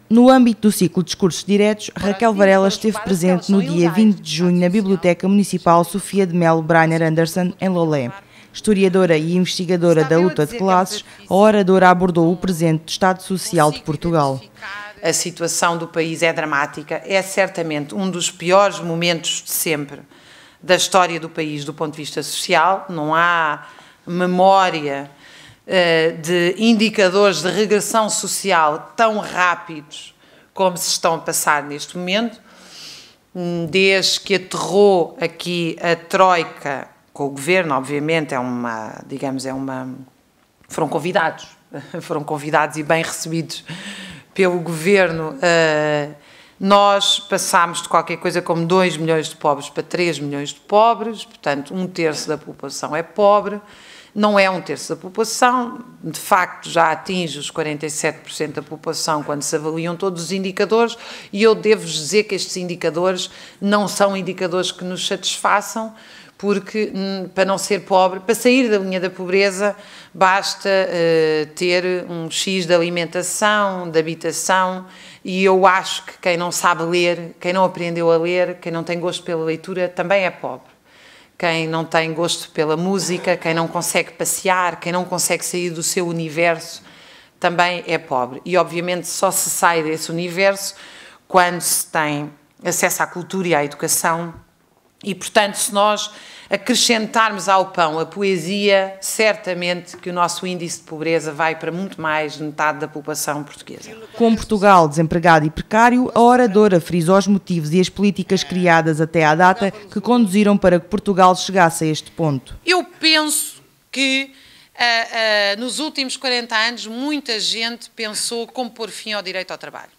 No âmbito do ciclo de discursos diretos, Raquel Varela esteve presente no dia 20 de junho na Biblioteca Municipal Sofia de Melo Breiner Anderson, em Lolé. Historiadora e investigadora da luta de classes, a oradora abordou o presente do Estado Social de Portugal. A situação do país é dramática, é certamente um dos piores momentos de sempre da história do país do ponto de vista social. Não há memória de indicadores de regressão social tão rápidos como se estão a passar neste momento. Desde que aterrou aqui a Troika com o Governo, obviamente, foram convidados e bem recebidos pelo Governo. Nós passámos de qualquer coisa como 2 milhões de pobres para 3 milhões de pobres, portanto, 1/3 da população é pobre. Não é 1/3 da população, de facto já atinge os 47% da população quando se avaliam todos os indicadores, e eu devo-vos dizer que estes indicadores não são indicadores que nos satisfaçam, porque para não ser pobre, para sair da linha da pobreza, basta ter um X de alimentação, de habitação, e eu acho que quem não sabe ler, quem não aprendeu a ler, quem não tem gosto pela leitura, também é pobre. Quem não tem gosto pela música, quem não consegue passear, quem não consegue sair do seu universo, também é pobre. E, obviamente, só se sai desse universo quando se tem acesso à cultura e à educação. E, portanto, se nós acrescentarmos ao pão a poesia, certamente que o nosso índice de pobreza vai para muito mais de metade da população portuguesa. Com Portugal desempregado e precário, a oradora frisa os motivos e as políticas criadas até à data que conduziram para que Portugal chegasse a este ponto. Eu penso que nos últimos 40 anos muita gente pensou como pôr fim ao direito ao trabalho.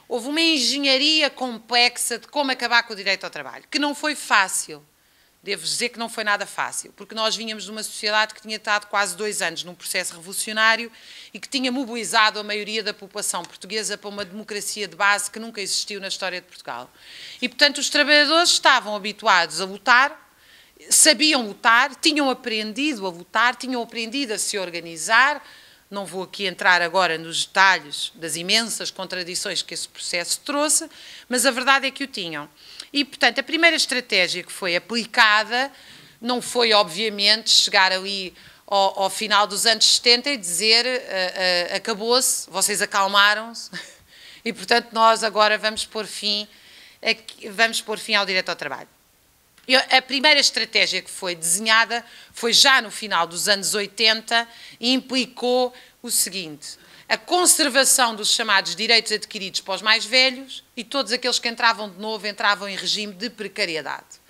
Houve uma engenharia complexa de como acabar com o direito ao trabalho, que não foi fácil. Devo dizer que não foi nada fácil, porque nós vínhamos de uma sociedade que tinha estado quase 2 anos num processo revolucionário e que tinha mobilizado a maioria da população portuguesa para uma democracia de base que nunca existiu na história de Portugal. E, portanto, os trabalhadores estavam habituados a lutar, sabiam lutar, tinham aprendido a lutar, tinham aprendido a se organizar. Não vou aqui entrar agora nos detalhes das imensas contradições que esse processo trouxe, mas a verdade é que o tinham. E, portanto, a primeira estratégia que foi aplicada não foi, obviamente, chegar ali ao final dos anos 70 e dizer acabou-se, vocês acalmaram-se e, portanto, nós agora vamos pôr fim ao direito ao trabalho. A primeira estratégia que foi desenhada foi já no final dos anos 80 e implicou o seguinte: a conservação dos chamados direitos adquiridos para os mais velhos, e todos aqueles que entravam de novo entravam em regime de precariedade.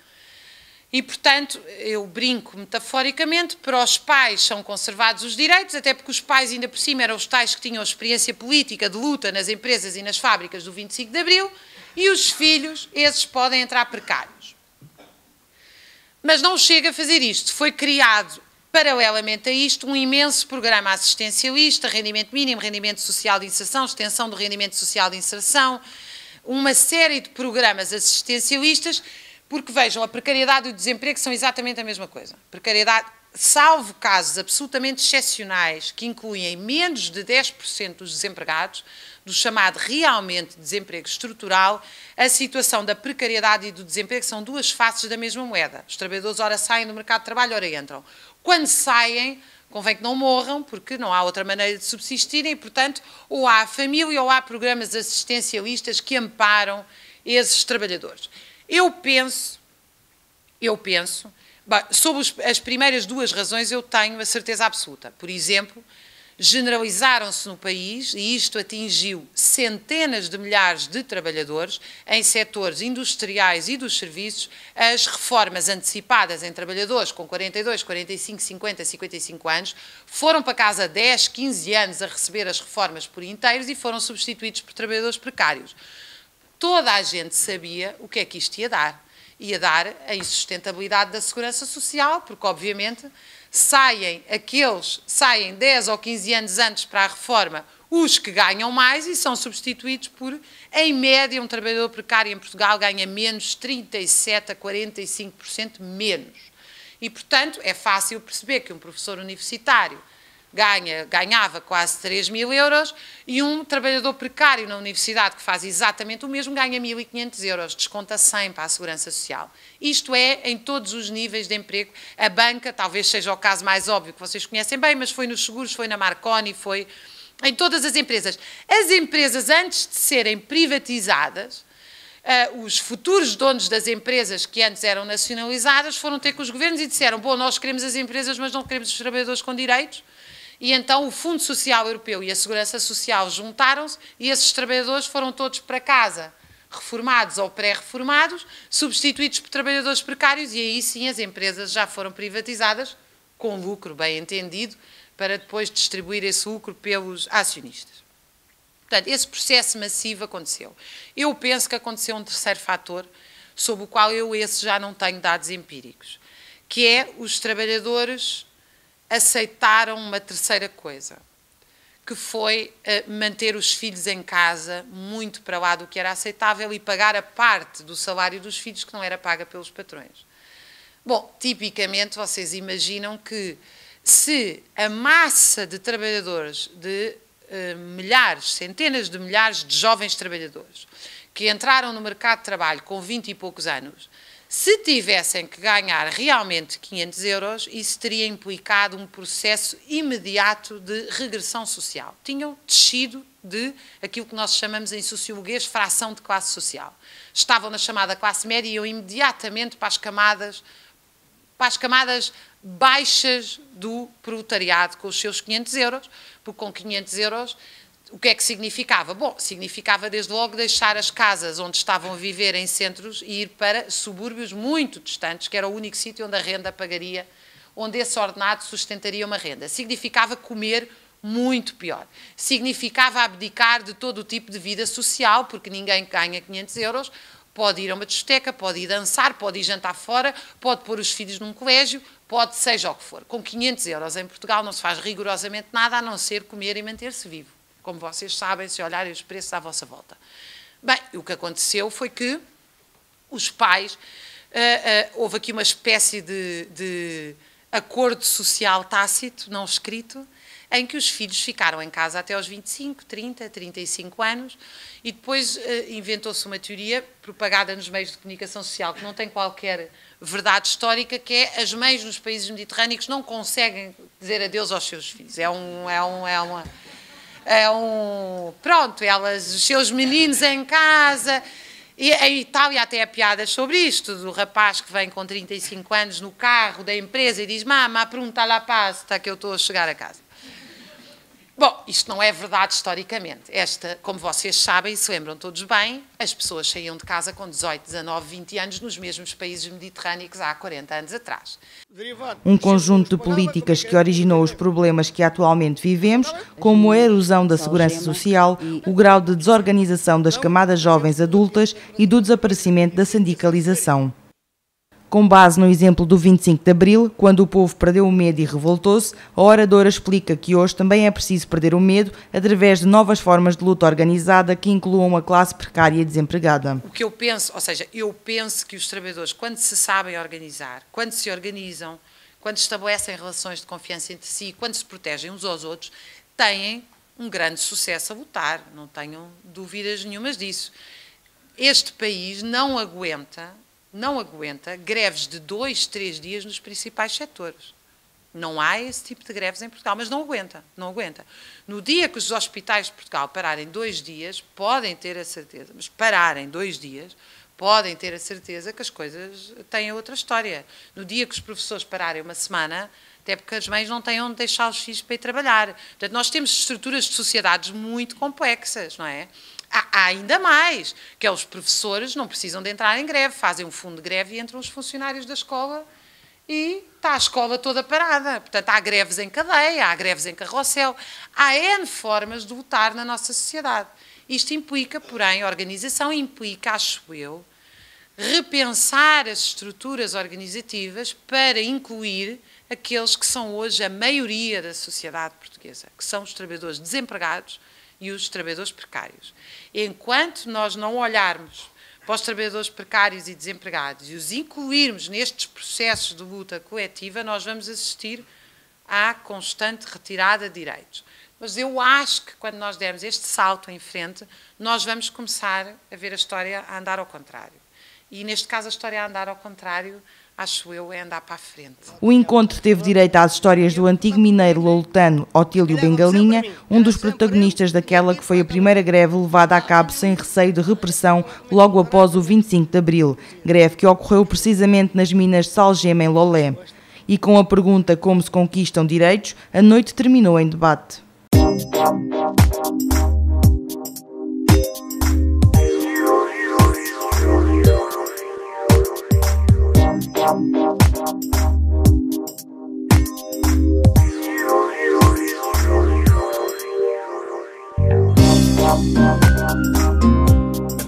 E, portanto, eu brinco metaforicamente, para os pais são conservados os direitos, até porque os pais ainda por cima eram os tais que tinham experiência política de luta nas empresas e nas fábricas do 25 de Abril, e os filhos, esses podem entrar precários. Mas não chega a fazer isto. Foi criado, paralelamente a isto, um imenso programa assistencialista, rendimento mínimo, rendimento social de inserção, extensão do rendimento social de inserção, uma série de programas assistencialistas, porque, vejam, a precariedade e o desemprego são exatamente a mesma coisa. Precariedade, salvo casos absolutamente excepcionais, que incluem menos de 10% dos desempregados, do chamado realmente desemprego estrutural, a situação da precariedade e do desemprego são duas faces da mesma moeda. Os trabalhadores ora saem do mercado de trabalho, ora entram. Quando saem, convém que não morram, porque não há outra maneira de subsistirem e, portanto, ou há família ou há programas assistencialistas que amparam esses trabalhadores. Eu penso, sobre as primeiras duas razões eu tenho a certeza absoluta. Por exemplo, generalizaram-se no país, e isto atingiu centenas de milhares de trabalhadores em setores industriais e dos serviços, as reformas antecipadas em trabalhadores com 42, 45, 50, 55 anos, foram para casa 10, 15 anos a receber as reformas por inteiros e foram substituídos por trabalhadores precários. Toda a gente sabia o que é que isto ia dar. e a dar a insustentabilidade da segurança social, porque, obviamente, saem 10 ou 15 anos antes para a reforma os que ganham mais e são substituídos por, em média, um trabalhador precário em Portugal ganha menos 37% a 45% menos. E, portanto, é fácil perceber que um professor universitário ganhava quase 3.000 euros e um trabalhador precário na universidade que faz exatamente o mesmo ganha 1.500 euros, desconta 100 para a segurança social. Isto é em todos os níveis de emprego. A banca, talvez seja o caso mais óbvio que vocês conhecem bem, mas foi nos seguros, foi na Marconi, foi em todas as empresas. As empresas, antes de serem privatizadas, os futuros donos das empresas que antes eram nacionalizadas foram ter com os governos e disseram, bom, nós queremos as empresas, mas não queremos os trabalhadores com direitos. E então o Fundo Social Europeu e a Segurança Social juntaram-se e esses trabalhadores foram todos para casa, reformados ou pré-reformados, substituídos por trabalhadores precários, e aí sim as empresas já foram privatizadas, com lucro bem entendido, para depois distribuir esse lucro pelos acionistas. Portanto, esse processo massivo aconteceu. Eu penso que aconteceu um terceiro fator, sobre o qual esse já não tenho dados empíricos, que é os trabalhadores aceitaram uma terceira coisa, que foi manter os filhos em casa muito para lá do que era aceitável e pagar a parte do salário dos filhos que não era paga pelos patrões. Bom, tipicamente vocês imaginam que se a massa de trabalhadores, de milhares, centenas de milhares de jovens trabalhadores que entraram no mercado de trabalho com 20 e poucos anos, se tivessem que ganhar realmente 500 euros, isso teria implicado um processo imediato de regressão social. Tinham descido de aquilo que nós chamamos em sociologuês fração de classe social. Estavam na chamada classe média e iam imediatamente para as camadas baixas do proletariado com os seus 500 euros, porque com 500 euros o que é que significava? Bom, significava desde logo deixar as casas onde estavam a viver em centros e ir para subúrbios muito distantes, que era o único sítio onde a renda pagaria, onde esse ordenado sustentaria uma renda. Significava comer muito pior. Significava abdicar de todo o tipo de vida social, porque ninguém ganha 500 euros, pode ir a uma discoteca, pode ir dançar, pode ir jantar fora, pode pôr os filhos num colégio, pode seja o que for. Com 500 euros em Portugal não se faz rigorosamente nada a não ser comer e manter-se vivo, como vocês sabem se olharem os preços à vossa volta. Bem, o que aconteceu foi que os pais, houve aqui uma espécie de acordo social tácito, não escrito, em que os filhos ficaram em casa até aos 25, 30, 35 anos e depois inventou-se uma teoria propagada nos meios de comunicação social que não tem qualquer verdade histórica, que é as mães nos países mediterrâneos não conseguem dizer adeus aos seus filhos. Pronto, os seus meninos em casa, e em Itália até há piadas sobre isto, do rapaz que vem com 35 anos no carro da empresa e diz, mamma, pronta la pasta, que eu estou a chegar a casa. Bom, isto não é verdade historicamente. Como vocês sabem e se lembram todos bem, as pessoas saíam de casa com 18, 19, 20 anos nos mesmos países mediterrâneos há 40 anos atrás. Um conjunto de políticas que originou os problemas que atualmente vivemos, como a erosão da segurança social, o grau de desorganização das camadas jovens adultas e do desaparecimento da sindicalização. Com base no exemplo do 25 de Abril, quando o povo perdeu o medo e revoltou-se, a oradora explica que hoje também é preciso perder o medo através de novas formas de luta organizada que incluam a classe precária e desempregada. O que eu penso, ou seja, eu penso que os trabalhadores, quando se sabem organizar, quando se organizam, quando estabelecem relações de confiança entre si, quando se protegem uns aos outros, têm um grande sucesso a lutar, não tenham dúvidas nenhumas disso. Este país não aguenta greves de 2, 3 dias nos principais setores. Não há esse tipo de greves em Portugal, mas não aguenta. No dia que os hospitais de Portugal pararem 2 dias, podem ter a certeza, mas pararem 2 dias, podem ter a certeza que as coisas têm outra história. No dia que os professores pararem uma semana, até porque as mães não têm onde deixar os filhos para ir trabalhar. Portanto, nós temos estruturas de sociedades muito complexas, não é? Há ainda mais, que é os professores não precisam de entrar em greve, fazem um fundo de greve e entram os funcionários da escola e está a escola toda parada. Portanto, há greves em cadeia, há greves em carrossel, há N formas de lutar na nossa sociedade. Isto implica, porém, a organização implica, acho eu, repensar as estruturas organizativas para incluir aqueles que são hoje a maioria da sociedade portuguesa, que são os trabalhadores desempregados e os trabalhadores precários. Enquanto nós não olharmos para os trabalhadores precários e desempregados e os incluirmos nestes processos de luta coletiva, nós vamos assistir à constante retirada de direitos. Mas eu acho que quando nós dermos este salto em frente, nós vamos começar a ver a história a andar ao contrário. E neste caso a história a andar ao contrário, acho eu, é andar para a frente. O encontro teve direito às histórias do antigo mineiro loletano Otílio Bengalinha, um dos protagonistas daquela que foi a primeira greve levada a cabo sem receio de repressão logo após o 25 de Abril, greve que ocorreu precisamente nas minas de Salgema, em Lolé. E com a pergunta como se conquistam direitos, a noite terminou em debate.